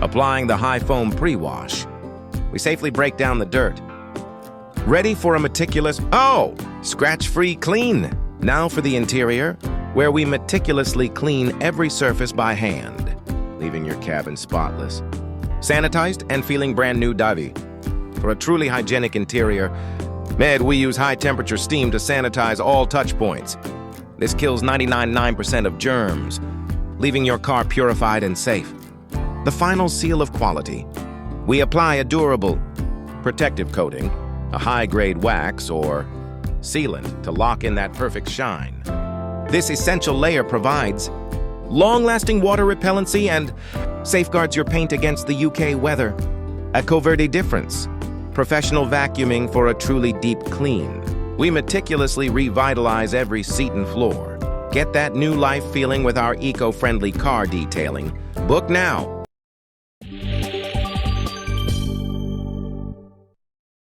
Applying the high foam pre-wash, we safely break down the dirt. Ready for a meticulous, scratch-free clean. Now for the interior, where we meticulously clean every surface by hand, leaving your cabin spotless. Sanitized and feeling brand new Davi. For a truly hygienic interior, we use high-temperature steam to sanitize all touch points. This kills 99.9% of germs, leaving your car purified and safe. The final seal of quality. We apply a durable, protective coating, a high-grade wax or sealant to lock in that perfect shine. This essential layer provides long-lasting water repellency and safeguards your paint against the UK weather. Ecoverde difference. Professional vacuuming for a truly deep clean. We meticulously revitalize every seat and floor. Get that new life feeling with our eco-friendly car detailing. Book now